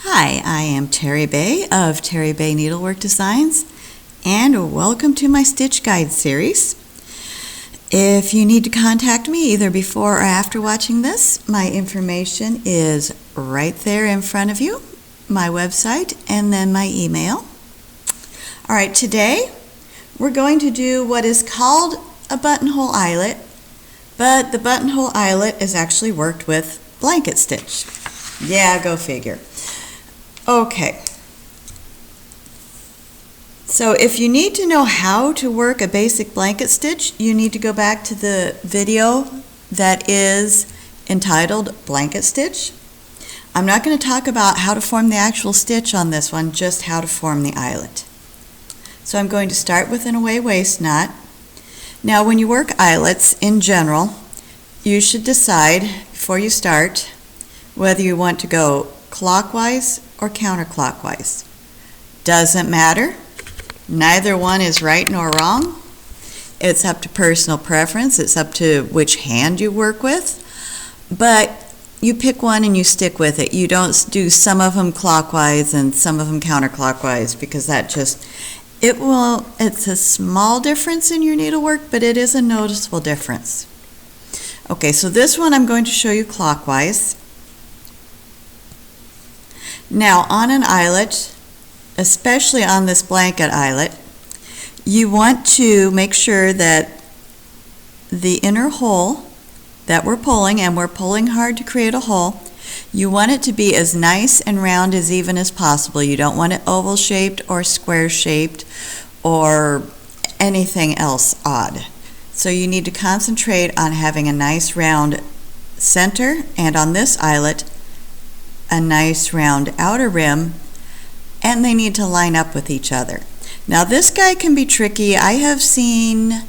Hi, I am Terry Bay of Terry Bay Needlework Designs, and welcome to my Stitch Guide series. If you need to contact me either before or after watching this, my information is right there in front of you, my website, and then my email. All right, today we're going to do what is called a buttonhole eyelet, but the buttonhole eyelet is actually worked with blanket stitch. Yeah, go figure. Okay, so if you need to know how to work a basic blanket stitch, you need to go back to the video that is entitled Blanket Stitch. I'm not going to talk about how to form the actual stitch on this one, just how to form the eyelet. So I'm going to start with an away waist knot. Now when you work eyelets in general, you should decide before you start whether you want to go clockwise or counterclockwise. Doesn't matter. Neither one is right nor wrong. It's up to personal preference. It's up to which hand you work with. But you pick one and you stick with it. You don't do some of them clockwise and some of them counterclockwise, because that just, it's a small difference in your needlework, but it is a noticeable difference. Okay, so this one I'm going to show you clockwise. Now on an eyelet, especially on this blanket eyelet, you want to make sure that the inner hole that we're pulling, and we're pulling hard to create a hole, you want it to be as nice and round as even as possible. You don't want it oval shaped or square shaped or anything else odd. So you need to concentrate on having a nice round center, and on this eyelet a nice round outer rim, and they need to line up with each other. Now this guy can be tricky. I have seen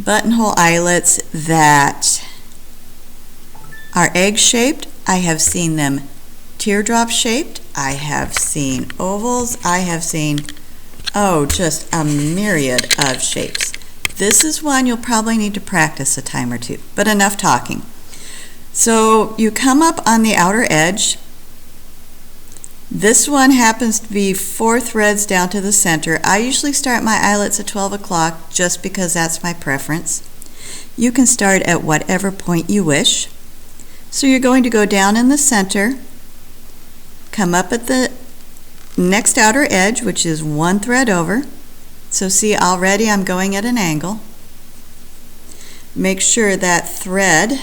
buttonhole eyelets that are egg shaped. I have seen them teardrop shaped. I have seen ovals. I have seen, just a myriad of shapes. This is one you'll probably need to practice a time or two, but enough talking. So you come up on the outer edge. This one happens to be 4 threads down to the center. I usually start my eyelets at 12 o'clock just because that's my preference. You can start at whatever point you wish. So you're going to go down in the center, come up at the next outer edge, which is 1 thread over. So see, already I'm going at an angle. Make sure that thread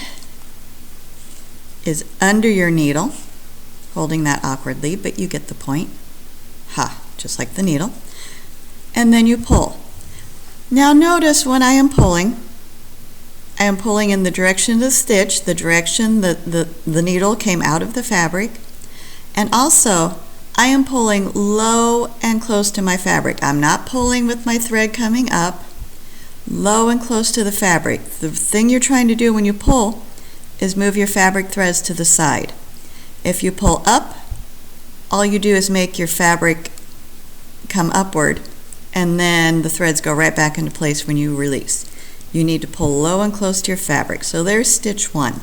is under your needle, holding that awkwardly, but you get the point. Just like the needle. And then you pull. Now notice when I am pulling in the direction of the stitch, the direction that the needle came out of the fabric, and also I am pulling low and close to my fabric. I'm not pulling with my thread coming up, low and close to the fabric. The thing you're trying to do when you pull is move your fabric threads to the side. If you pull up, all you do is make your fabric come upward, and then the threads go right back into place when you release. You need to pull low and close to your fabric. So there's stitch 1.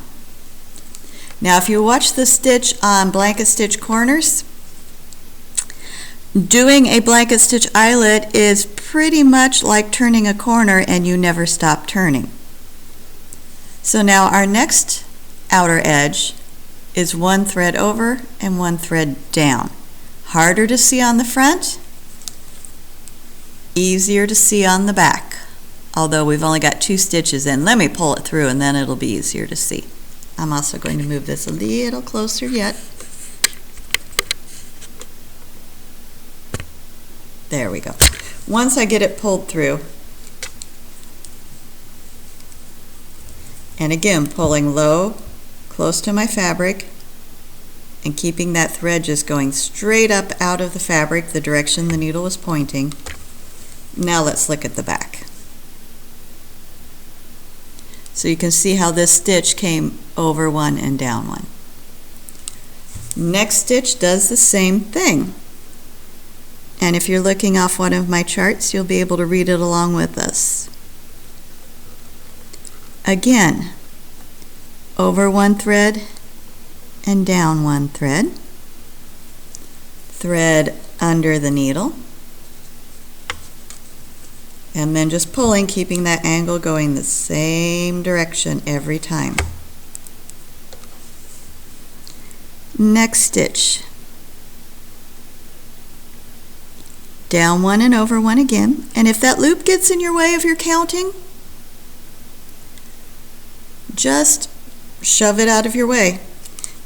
Now if you watch the stitch on blanket stitch corners, doing a blanket stitch eyelet is pretty much like turning a corner and you never stop turning. So now our next outer edge is 1 thread over and 1 thread down. Harder to see on the front, easier to see on the back. Although we've only got 2 stitches in. Let me pull it through and then it'll be easier to see. I'm also going to move this a little closer yet. There we go. Once I get it pulled through, and again pulling low, close to my fabric, and keeping that thread just going straight up out of the fabric, the direction the needle was pointing. Now let's look at the back. So you can see how this stitch came over 1 and down 1. Next stitch does the same thing. And if you're looking off one of my charts, you'll be able to read it along with us. Again, over 1 thread and down 1 thread. thread under the needle, and then just pulling, keeping that angle going the same direction every time. Next stitch, down one and over one again, and if that loop gets in your way of your counting, just shove it out of your way,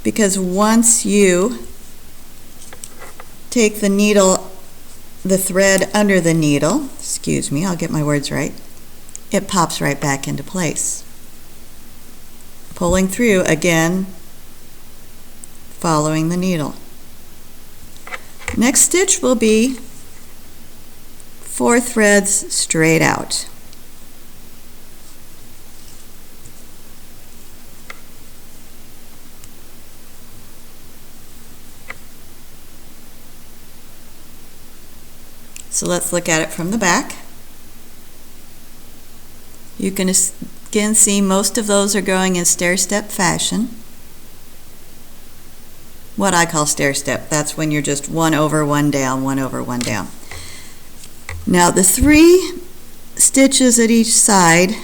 because once you take the needle, the thread under the needle, excuse me, I'll get my words right, it pops right back into place. Pulling through again, following the needle. Next stitch will be 4 threads straight out. So let's look at it from the back. You can again see most of those are going in stair-step fashion. What I call stair-step, that's when you're just one over, one down, one over, one down. Now the 3 stitches at each side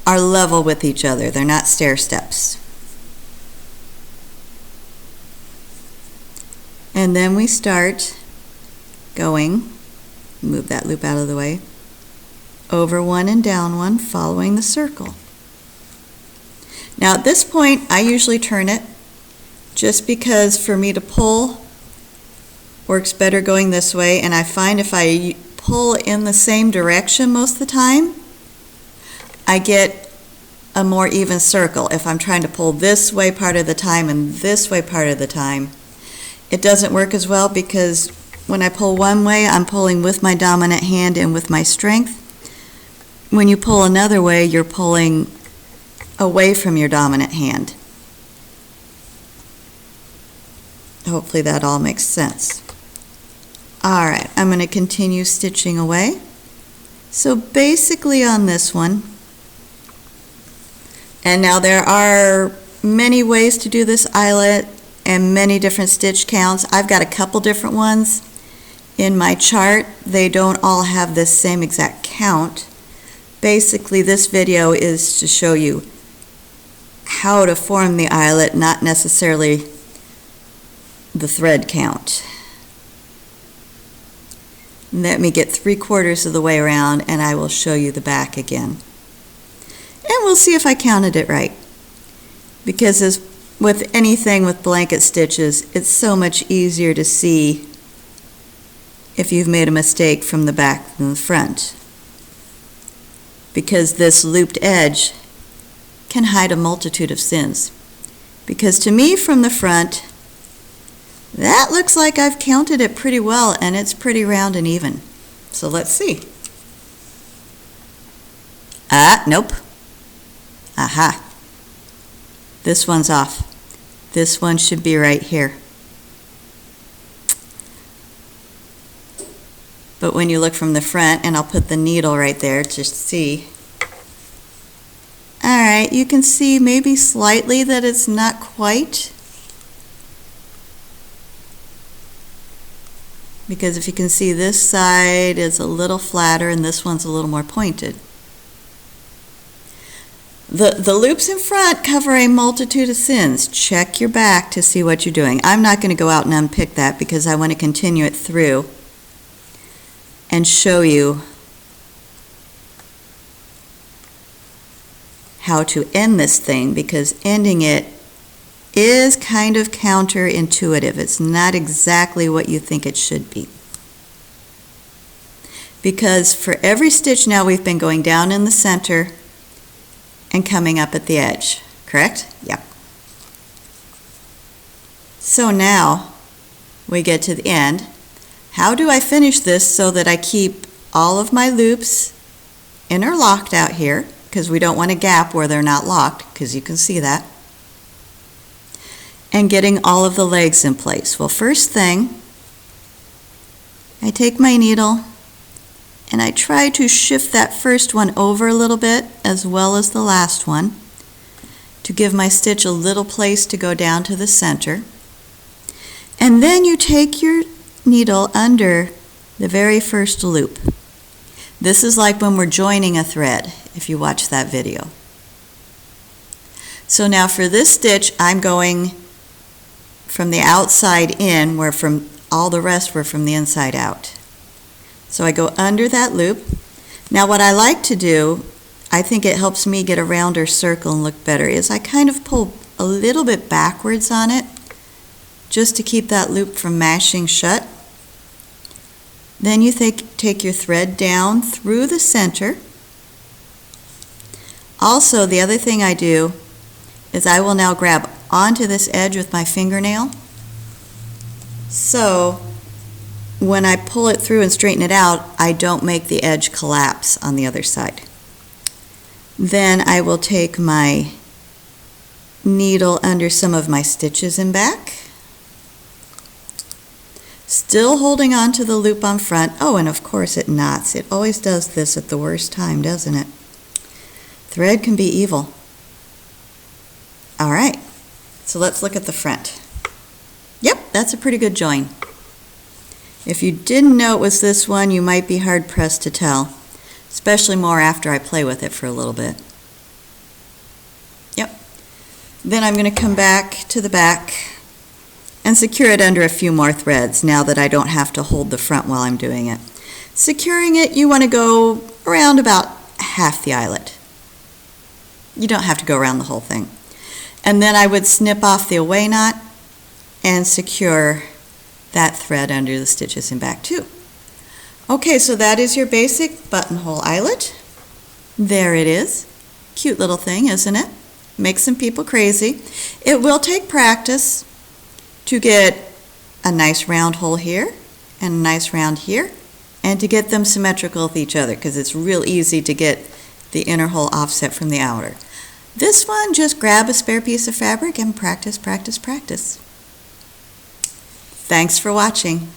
are level with each other. They're not stair-steps. And then we start going, move that loop out of the way, over one and down one, following the circle. Now at this point, I usually turn it, just because for me to pull works better going this way, and I find if I pull in the same direction most of the time, I get a more even circle. If I'm trying to pull this way part of the time and this way part of the time, it doesn't work as well, because when I pull one way, I'm pulling with my dominant hand and with my strength. When you pull another way, you're pulling away from your dominant hand. Hopefully that all makes sense. All right, I'm going to continue stitching away. So basically on this one, and now there are many ways to do this eyelet and many different stitch counts. I've got a couple different ones in my chart. They don't all have the same exact count. Basically, this video is to show you how to form the eyelet, not necessarily the thread count. Let me get 3/4 of the way around and I will show you the back again. And we'll see if I counted it right. Because as with anything with blanket stitches, it's so much easier to see if you've made a mistake from the back than the front. Because this looped edge can hide a multitude of sins. Because to me from the front, that looks like I've counted it pretty well, and it's pretty round and even. So let's see. Nope. Aha. This one's off. This one should be right here. But when you look from the front, and I'll put the needle right there to see. All right, you can see maybe slightly that it's not quite. Because if you can see, this side is a little flatter and this one's a little more pointed. The loops in front cover a multitude of sins. Check your back to see what you're doing. I'm not going to go out and unpick that because I want to continue it through and show you how to end this thing, because ending it is kind of counterintuitive. It's not exactly what you think it should be. Because for every stitch now we've been going down in the center and coming up at the edge, correct? Yep. So now we get to the end. How do I finish this so that I keep all of my loops interlocked out here, because we don't want a gap where they're not locked, because you can see that, and getting all of the legs in place? Well, first thing, I take my needle and I try to shift that first one over a little bit as well as the last one to give my stitch a little place to go down to the center. And then you take your needle under the very first loop. This is like when we're joining a thread, if you watch that video. So now for this stitch, I'm going from the outside in, where from all the rest were from the inside out. So I go under that loop. Now what I like to do, I think it helps me get a rounder circle and look better, is I kind of pull a little bit backwards on it, just to keep that loop from mashing shut. Then you take your thread down through the center. Also, the other thing I do is I will now grab onto this edge with my fingernail. So when I pull it through and straighten it out, I don't make the edge collapse on the other side. Then I will take my needle under some of my stitches and back, still holding on to the loop on front. Oh, and of course it knots. It always does this at the worst time, doesn't it? Thread can be evil. All right, so let's look at the front. Yep, that's a pretty good join. If you didn't know it was this one, you might be hard-pressed to tell, especially more after I play with it for a little bit. Yep. Then I'm going to come back to the back and secure it under a few more threads now that I don't have to hold the front while I'm doing it. Securing it, you want to go around about half the eyelet. You don't have to go around the whole thing. And then I would snip off the away knot and secure that thread under the stitches and back too. Okay, so that is your basic buttonhole eyelet. There it is. Cute little thing, isn't it? Makes some people crazy. It will take practice to get a nice round hole here and a nice round here, and to get them symmetrical with each other, because it's real easy to get the inner hole offset from the outer. This one, just grab a spare piece of fabric and practice, practice, practice. Thanks for watching.